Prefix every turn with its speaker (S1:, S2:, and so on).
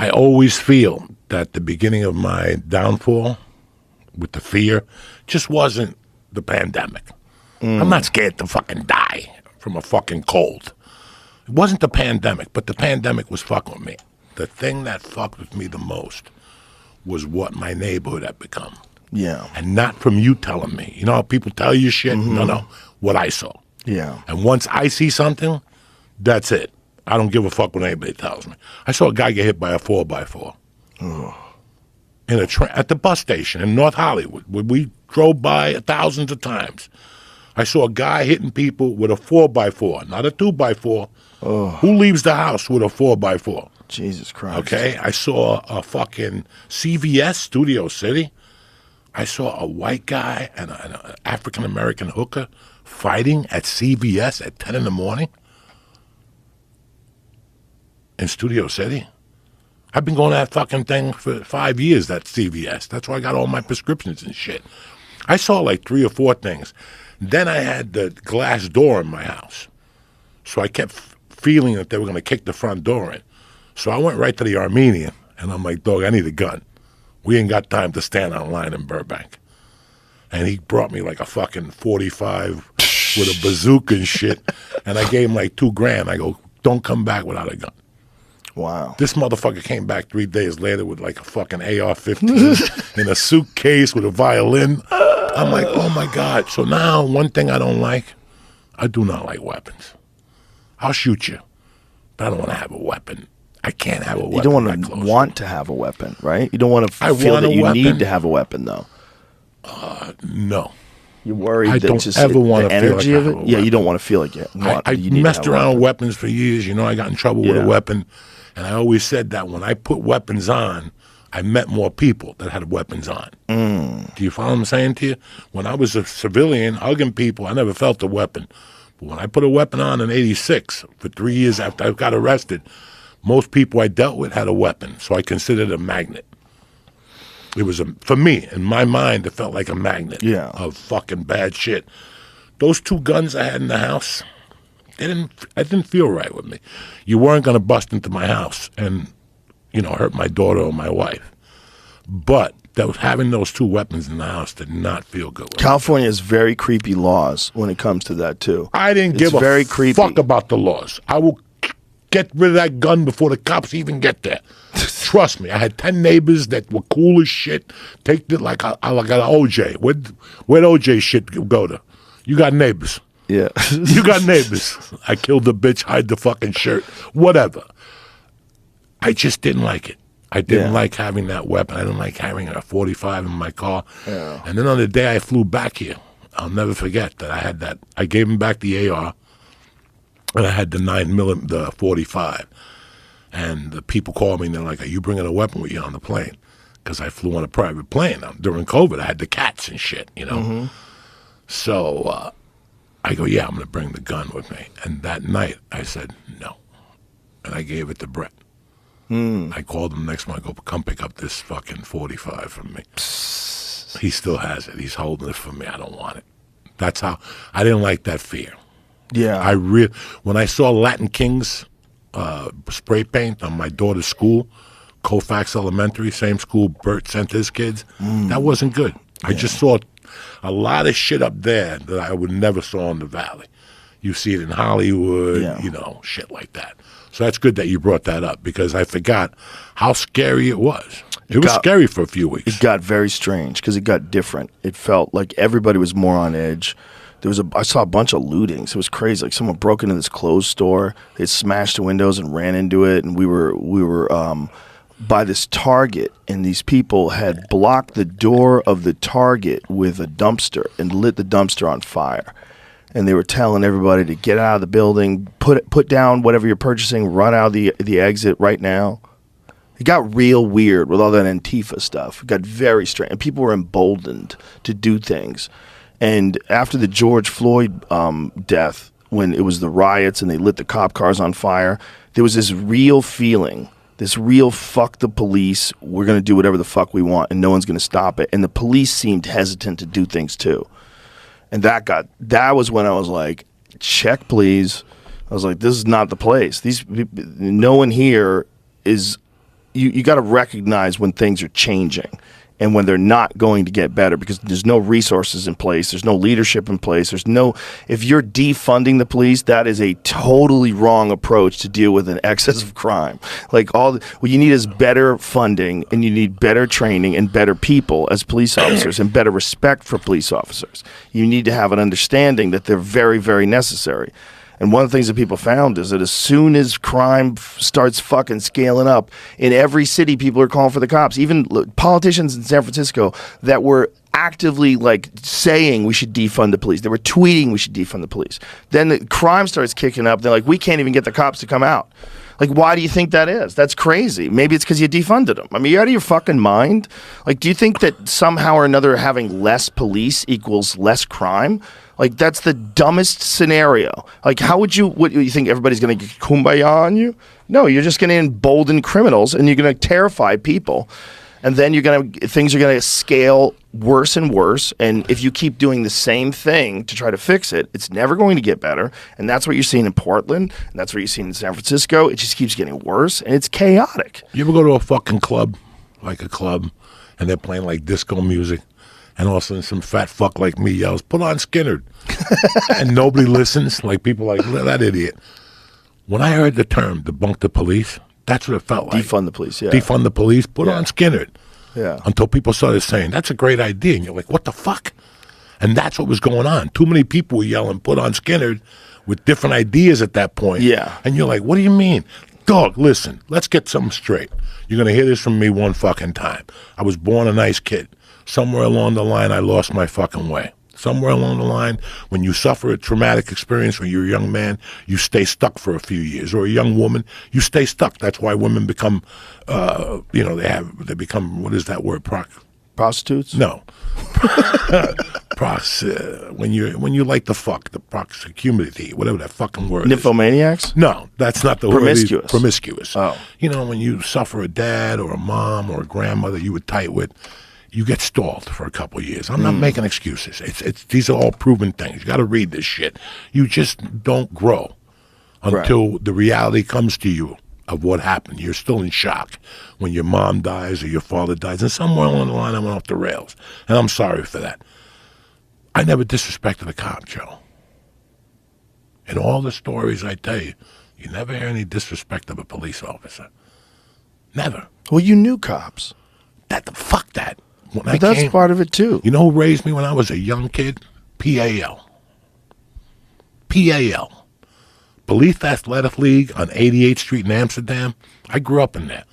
S1: I always feel that the beginning of my downfall with the fear just wasn't the pandemic. I'm not scared to fucking die from a fucking cold. It wasn't the pandemic, but the pandemic was fucking with me. The thing that fucked with me the most was what my neighborhood had become.
S2: Yeah.
S1: And not from you telling me. You know how people tell you shit? No. What I saw.
S2: Yeah.
S1: And once I see something, that's it. I don't give a fuck what anybody tells me. I saw a guy get hit by a 4x4 in at the bus station in North Hollywood. We drove by thousands of times. I saw a guy hitting people with a 4x4, not a 2x4. Who leaves the house with a 4x4?
S2: Jesus Christ.
S1: Okay? I saw a fucking CVS, Studio City. I saw a white guy and an African-American hooker fighting at CVS at 10 in the morning in Studio City. I've been going to that fucking thing for 5 years, that CVS. That's where I got all my prescriptions and shit. I saw like 3 or 4 things. Then I had the glass door in my house. So I kept feeling that they were going to kick the front door in. So I went right to the Armenian, and I'm like, dog, I need a gun. We ain't got time to stand on line in Burbank. And he brought me like a fucking 45 with a bazooka and shit. And I gave him like $2,000. I go, don't come back without a gun.
S2: Wow.
S1: This motherfucker came back 3 days later with like a fucking AR-15 in a suitcase with a violin. I'm like, oh my God. So now one thing I don't like, I do not like weapons. I'll shoot you, but I don't want to have a weapon. I can't have a weapon.
S2: You don't want to have a weapon, right? You don't want to feel that you need to have a weapon, though.
S1: No.
S2: You're worried
S1: I
S2: that
S1: don't
S2: just
S1: ever want
S2: the
S1: to feel
S2: energy
S1: like
S2: of it? Yeah, you don't want to feel like you need
S1: messed
S2: to have a
S1: around
S2: weapon.
S1: with weapons for years. You know, I got in trouble with a weapon. And I always said that when I put weapons on, I met more people that had weapons on. Do you follow what I'm saying to you? When I was a civilian hugging people, I never felt a weapon. But when I put a weapon on in 86, for 3 years after I got arrested, most people I dealt with had a weapon. So I considered it a magnet. It was, for me, in my mind, it felt like a magnet of fucking bad shit. Those 2 guns I had in the house, it didn't feel right with me. You weren't going to bust into my house and, hurt my daughter or my wife. But having those 2 weapons in the house did not feel good with
S2: California has very creepy laws when it comes to that, too.
S1: I didn't give a fuck about the laws. I will get rid of that gun before the cops even get there. Trust me. I had 10 neighbors that were cool as shit. Take it like an OJ. Where'd OJ shit go to? You got neighbors.
S2: Yeah.
S1: You got neighbors. I killed the bitch, hide the fucking shirt, whatever. I just didn't like it. I didn't like having that weapon. I didn't like having a 45 in my car. Yeah. And then on the day I flew back here, I'll never forget that I had that. I gave him back the AR, and I had the 45. And the people called me, and they're like, are you bringing a weapon with you on the plane? Because I flew on a private plane. During COVID, I had the cats and shit, So I go, yeah, I'm going to bring the gun with me. And that night, I said, no. And I gave it to Brett. I called him next month. I go, come pick up this fucking 45 from me. He still has it. He's holding it for me. I don't want it. That's how, I didn't like that fear.
S2: Yeah.
S1: When I saw Latin Kings spray paint on my daughter's school, Colfax Elementary, same school Bert sent his kids, that wasn't good. I just saw a lot of shit up there that I would never saw in the Valley. You see it in Hollywood, shit like that. So that's good that you brought that up because I forgot how scary it was. It was scary for a few weeks.
S2: It got very strange because it got different. It felt like everybody was more on edge. I saw a bunch of lootings. It was crazy. Like someone broke into this clothes store. They smashed the windows and ran into it. And we were by this Target, and these people had blocked the door of the Target with a dumpster and lit the dumpster on fire. And they were telling everybody to get out of the building, put down whatever you're purchasing, run out of the exit right now. It got real weird with all that Antifa stuff. It got very strange. And people were emboldened to do things. And after the George Floyd death, when it was the riots and they lit the cop cars on fire, there was this real feeling, this real fuck the police, we're going to do whatever the fuck we want and no one's going to stop it. And the police seemed hesitant to do things too. And that was when I was like, check please. I was like, this is not the place. No one here is you got to recognize when things are changing and when they're not going to get better because there's no resources in place, there's no leadership in place, if you're defunding the police, that is a totally wrong approach to deal with an excess of crime. Like what you need is better funding, and you need better training and better people as police officers and better respect for police officers. You need to have an understanding that they're very, very necessary. And one of the things that people found is that as soon as crime starts fucking scaling up, in every city, people are calling for the cops. Even politicians in San Francisco that were actively like saying we should defund the police. They were tweeting we should defund the police. Then the crime starts kicking up. They're like, we can't even get the cops to come out. Like, why do you think that is? That's crazy. Maybe it's because you defunded them. I mean, you out of your fucking mind? Like, do you think that somehow or another having less police equals less crime? Like, that's the dumbest scenario. Like, what do you think everybody's going to get kumbaya on you? No, you're just going to embolden criminals and you're going to terrify people. And then things are going to scale worse and worse. And if you keep doing the same thing to try to fix it, it's never going to get better. And that's what you're seeing in Portland. And that's what you're seeing in San Francisco. It just keeps getting worse. And it's chaotic.
S1: You ever go to a fucking club, like a club, and they're playing like disco music, and all of a sudden some fat fuck like me yells, "Put on Skinner," and nobody listens? Like, people like, that idiot. When I heard the term debunk the police, that's what it felt like.
S2: Defund the police, yeah.
S1: Defund the police, put on Skinner.
S2: Yeah.
S1: Until people started saying, that's a great idea. And you're like, what the fuck? And that's what was going on. Too many people were yelling, put on Skinner, with different ideas at that point.
S2: Yeah.
S1: And you're like, what do you mean? Dog, listen, let's get something straight. You're going to hear this from me one fucking time. I was born a nice kid. Somewhere along the line, I lost my fucking way. Somewhere along the line, when you suffer a traumatic experience when you're a young man, you stay stuck for a few years. Or a young woman, you stay stuck. That's why women become, they become, what is that word?
S2: Prostitutes?
S1: No. When you like to fuck, the proximity, whatever that fucking word is.
S2: Nymphomaniacs?
S1: No, that's not the
S2: Promiscuous.
S1: word. Promiscuous.
S2: Oh.
S1: You know, when you suffer a dad or a mom or a grandmother you were tight with, you get stalled for a couple of years. I'm not making excuses. These are all proven things. You got to read this shit. You just don't grow until the reality comes to you of what happened. You're still in shock when your mom dies or your father dies. And somewhere along the line, I went off the rails. And I'm sorry for that. I never disrespected a cop, Joe. In all the stories I tell you, you never hear any disrespect of a police officer. Never.
S2: Well, you knew cops.
S1: Fuck that.
S2: But that's part of it, too.
S1: You know who raised me when I was a young kid? PAL. PAL. Police Athletic League on 88th Street in Amsterdam. I grew up in there.